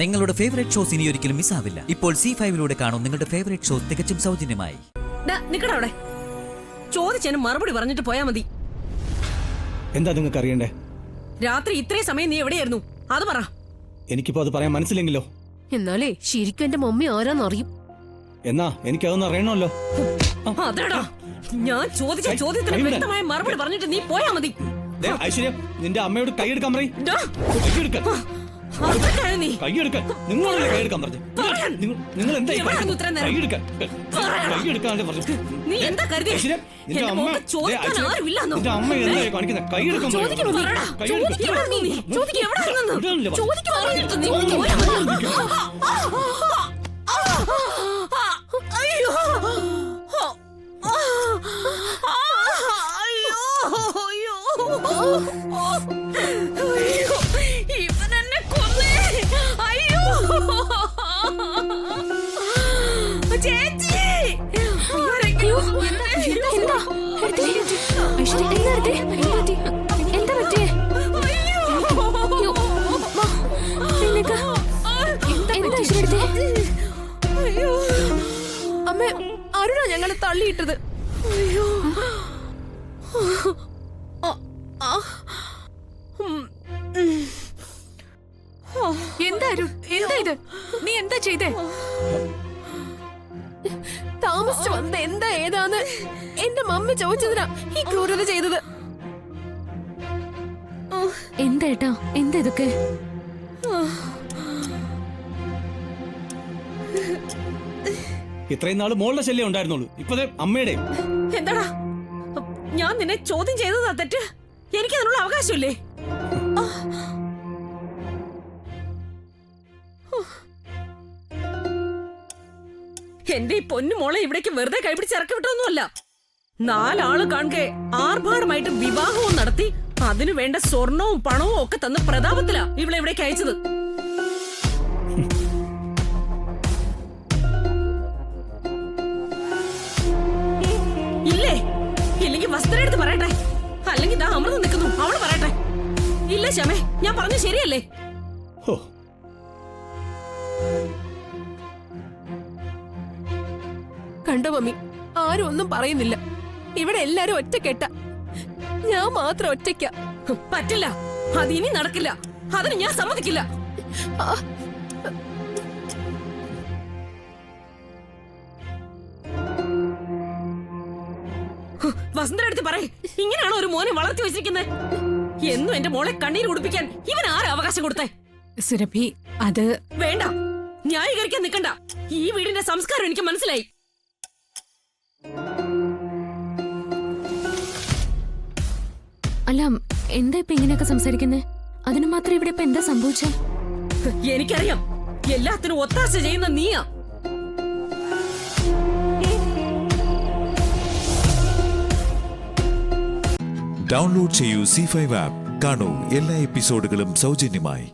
നിങ്ങളുടെ favourite shows ഇനി ഒരിക്കലും മിസ്സാവില്ല. ഇപ്പോൾ C5 കാണും നിങ്ങളുടെ ഫേവറേറ്റ് ഷോസ് തികച്ചും സൗജന്യമായി. നിക്കടവിടെ, ചോദിച്ചതിന് മറുപടി പറഞ്ഞിട്ട് പോയാ മതി. എന്താ നിങ്ങൾക്ക് അറിയണ്ടേ? രാത്രി ഇത്രയും സമയം നീ എവിടെയായിരുന്നു അത് പറ. എനിക്കിപ്പോ അത് പറയാൻ മനസ്സിലെങ്കിലോ? എന്നാലേ ശരിക്കും എന്റെ മമ്മി ആരാന്നറിയും. എന്നാ എനിക്കതൊന്നും അറിയണമല്ലോ. അതെടാ, ഞാൻ ചോദിച്ച ചോദ്യത്തിന് വ്യക്തമായ മറുപടി പറഞ്ഞിട്ട് നീ പോയാ മതി. ഐശ്വര്യ, നിന്റെ അമ്മയോട് കൈയെടുക്കാൻ പറയും. കൈയെടുക്കാൻ നിങ്ങളല്ലേ കൈയെടുക്കാൻ പറഞ്ഞു? നിങ്ങൾ എന്താ കൈയെടുക്കാണ്ട് പറഞ്ഞു? നീ എന്താ കരുതി നിന്റെ അമ്മ എന്താ കാണിക്കുന്നത്? കൈയെടുക്കാൻ ഇവനെന്നെ കൊന്നേ. അയ്യോ ചേച്ചി, അമ്മ ആരുടാ ഞങ്ങളെ തള്ളിയിട്ടത്? അയ്യോ എന്താ ഇത്? നീ എന്താ ചെയ്തേ? താമസിച്ചു വന്ന എന്താ ഏതാന്ന് എന്റെ മമ്മി ചോദിച്ചതിനാ ഈ ക്രൂരത ചെയ്തത്. എന്താ ഏട്ടാ, എന്താ ഇതൊക്കെ? ഇത്രയും നാള് മോളുടെ ശല്യം ഉണ്ടായിരുന്നുള്ളൂ, ഇപ്പതേ അമ്മയുടെ. എന്താടാ, ഞാൻ നിന്നെ ചോദ്യം ചെയ്തതാ തെറ്റ്? എനിക്ക് അതിനുള്ള അവകാശമില്ലേ? എന്റെ ഈ പൊന്നു മോളെ ഇവിടേക്ക് വെറുതെ കൈപിടിച്ച് ഇറക്കി വിട്ടൊന്നുമല്ല. 4 ആള് കാണെ ആർഭാടമായിട്ട് വിവാഹവും നടത്തി അതിനു വേണ്ട സ്വർണവും പണവും ഒക്കെ തന്ന് പ്രതാപത്തിലാ ഇവിടെ ഇവിടേക്ക് അയച്ചത്. ഇല്ലേ? ഇല്ലെങ്കിൽ വസ്ത്രം എടുത്ത് പറയട്ടെ, അല്ലെങ്കിൽ ദാ അമൃത നിൽക്കുന്നു അവള് പറയട്ടെ. ഇല്ല ശമേ, ഞാൻ പറഞ്ഞു ശരിയല്ലേ? കണ്ടോ മമ്മി, ആരും ഒന്നും പറയുന്നില്ല. ഇവിടെ എല്ലാരും ഒറ്റക്കെട്ട, ഞാൻ മാത്രം ഒറ്റയ്ക്ക. പറ്റില്ല, അതിനി നടക്കില്ല, അതിന് ഞാൻ സമ്മതിക്കില്ല. വസന്തയുടെ അടുത്ത് പറയേ, ഇങ്ങനെയാണോ ഒരു മോനെ വളർത്തി വെച്ചിരിക്കുന്നത്? എന്നും എന്റെ മോളെ കണ്ണീര് കുടിപ്പിക്കാൻ ഇവൻ ആരാ അവകാശം കൊടുത്തേ? സുരഭി, അത് വേണ്ട, ന്യായീകരിക്കാൻ നിൽക്കണ്ട. ഈ വീടിന്റെ സംസ്കാരം എനിക്ക് മനസ്സിലായി. അല്ല, എന്താ ഇപ്പൊ ഇങ്ങനെയൊക്കെ സംസാരിക്കുന്നേ? അതിന് മാത്രം ഇവിടെ ഇപ്പൊ എന്താ സംഭവിച്ചേ? എനിക്കറിയാം, എല്ലാത്തിനും ഒത്താശ ചെയ്യുന്ന നീയാ. ഡൗൺലോഡ് ചെയ്യൂ C5 ആപ്പ്. കാണൂ എല്ലാ എപ്പിസോഡുകളും സൗജന്യമായി.